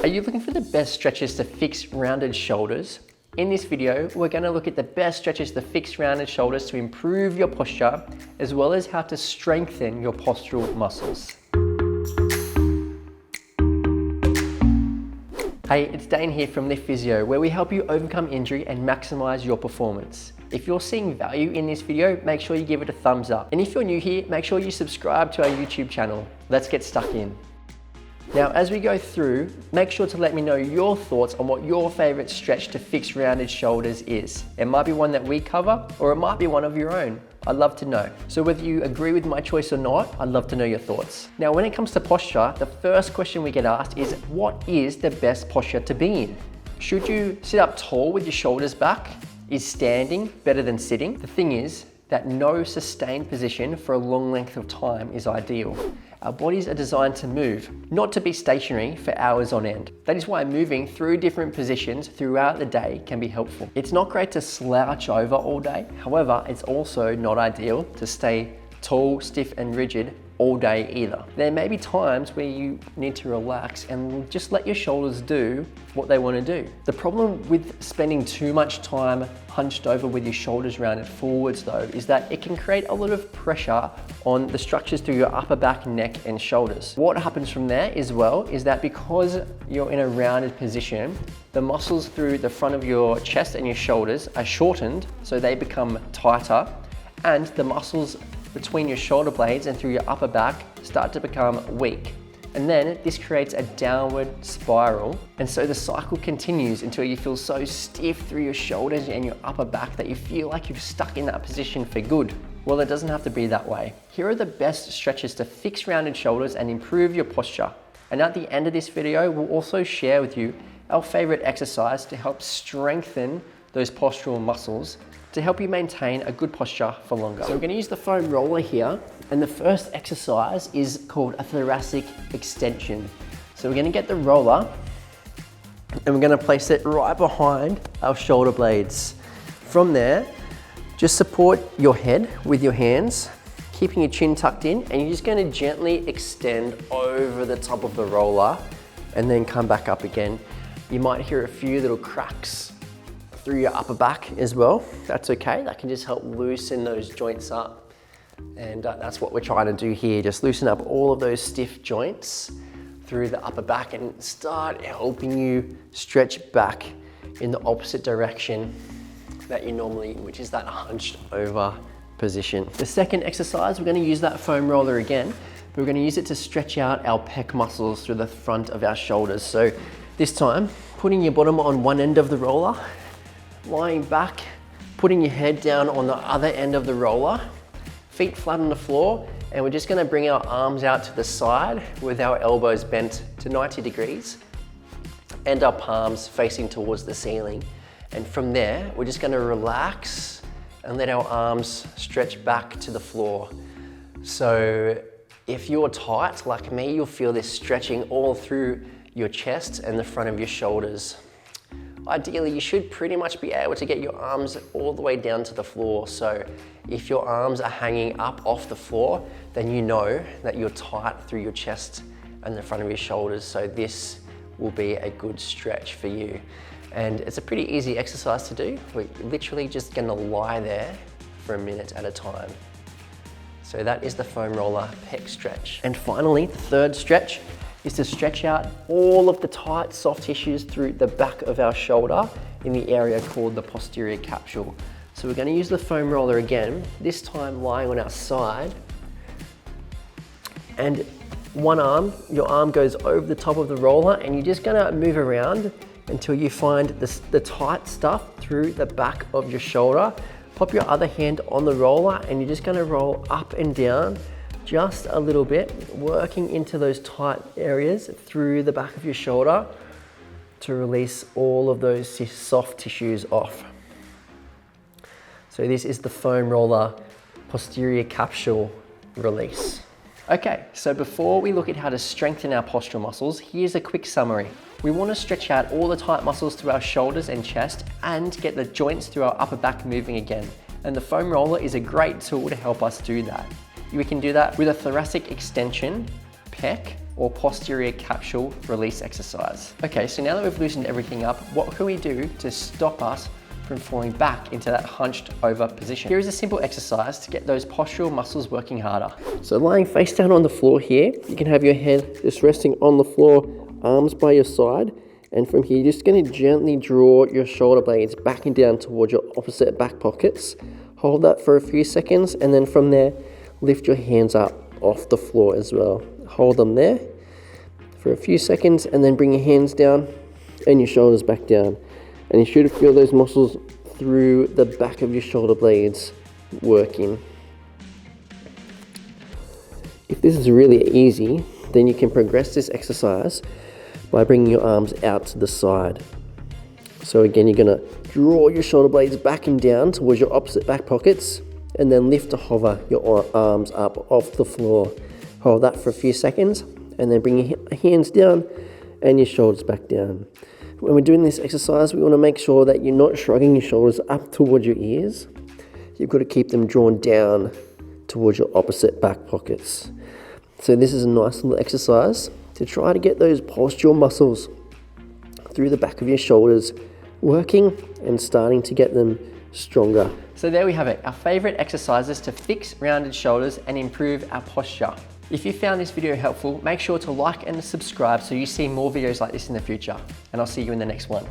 Are you looking for the best stretches to fix rounded shoulders? In this video, we're going to look at the best stretches to fix rounded shoulders to improve your posture, as well as how to strengthen your postural muscles. Hey, it's Dane here from Lift Physio, where we help you overcome injury and maximize your performance. If you're seeing value in this video, make sure you give it a thumbs up. And if you're new here, make sure you subscribe to our YouTube channel. Let's get stuck in. Now, as we go through, make sure to let me know your thoughts on what your favorite stretch to fix rounded shoulders is. It might be one that we cover, or it might be one of your own. I'd love to know. So whether you agree with my choice or not, I'd love to know your thoughts. Now, when it comes to posture, the first question we get asked is, what is the best posture to be in? Should you sit up tall with your shoulders back? Is standing better than sitting? The thing is that no sustained position for a long length of time is ideal. Our bodies are designed to move, not to be stationary for hours on end. That is why moving through different positions throughout the day can be helpful. It's not great to slouch over all day. However, it's also not ideal to stay tall, stiff, and rigid all day either. There may be times where you need to relax and just let your shoulders do what they want to do. The problem with spending too much time hunched over with your shoulders rounded forwards though, is that it can create a lot of pressure on the structures through your upper back, neck, and shoulders. What happens from there as well is that because you're in a rounded position, the muscles through the front of your chest and your shoulders are shortened, so they become tighter, and the muscles between your shoulder blades and through your upper back start to become weak. And then this creates a downward spiral. And so the cycle continues until you feel so stiff through your shoulders and your upper back that you feel like you've stuck in that position for good. Well, it doesn't have to be that way. Here are the best stretches to fix rounded shoulders and improve your posture. And at the end of this video, we'll also share with you our favorite exercise to help strengthen those postural muscles to help you maintain a good posture for longer. So we're going to use the foam roller here, and the first exercise is called a thoracic extension. So we're going to get the roller and we're going to place it right behind our shoulder blades. From there, just support your head with your hands, keeping your chin tucked in, and you're just going to gently extend over the top of the roller and then come back up again. You might hear a few little cracks through your upper back as well. That's okay, that can just help loosen those joints up. And that's what we're trying to do here, just loosen up all of those stiff joints through the upper back and start helping you stretch back in the opposite direction that you normally, which is that hunched over position. The second exercise, we're going to use that foam roller again, but we're going to use it to stretch out our pec muscles through the front of our shoulders. So this time, putting your bottom on one end of the roller, lying back, putting your head down on the other end of the roller, feet flat on the floor, and we're just going to bring our arms out to the side with our elbows bent to 90 degrees and our palms facing towards the ceiling. And from there, we're just going to relax and let our arms stretch back to the floor. So if you're tight like me, you'll feel this stretching all through your chest and the front of your shoulders. Ideally, you should pretty much be able to get your arms all the way down to the floor. So if your arms are hanging up off the floor, then you know that you're tight through your chest and the front of your shoulders. So this will be a good stretch for you. And it's a pretty easy exercise to do. We're literally just gonna lie there for a minute at a time. So that is the foam roller pec stretch. And finally, the third stretch is to stretch out all of the tight soft tissues through the back of our shoulder in the area called the posterior capsule. So we're going to use the foam roller again, this time lying on our side. And one arm, your arm goes over the top of the roller, and you're just going to move around until you find the tight stuff through the back of your shoulder. Pop your other hand on the roller and you're just going to roll up and down just a little bit, working into those tight areas through the back of your shoulder to release all of those soft tissues off. So this is the foam roller posterior capsule release. Okay, so before we look at how to strengthen our postural muscles, here's a quick summary. We want to stretch out all the tight muscles through our shoulders and chest and get the joints through our upper back moving again. And the foam roller is a great tool to help us do that. We can do that with a thoracic extension, pec, or posterior capsule release exercise. Okay, so now that we've loosened everything up, what can we do to stop us from falling back into that hunched over position? Here is a simple exercise to get those postural muscles working harder. So lying face down on the floor here, you can have your head just resting on the floor, arms by your side, and from here, you're just going to gently draw your shoulder blades back and down towards your opposite back pockets. Hold that for a few seconds, and then from there, lift your hands up off the floor as well. Hold them there for a few seconds, and then bring your hands down and your shoulders back down. And you should feel those muscles through the back of your shoulder blades working. If this is really easy, then you can progress this exercise by bringing your arms out to the side. So again, you're gonna draw your shoulder blades back and down towards your opposite back pockets, and then lift to hover your arms up off the floor. Hold that for a few seconds, and then bring your hands down and your shoulders back down. When we're doing this exercise, we want to make sure that you're not shrugging your shoulders up towards your ears. You've got to keep them drawn down towards your opposite back pockets. So this is a nice little exercise to try to get those postural muscles through the back of your shoulders working and starting to get them stronger. So there we have it, our favorite exercises to fix rounded shoulders and improve our posture. If you found this video helpful, make sure to like and subscribe so you see more videos like this in the future. And I'll see you in the next one.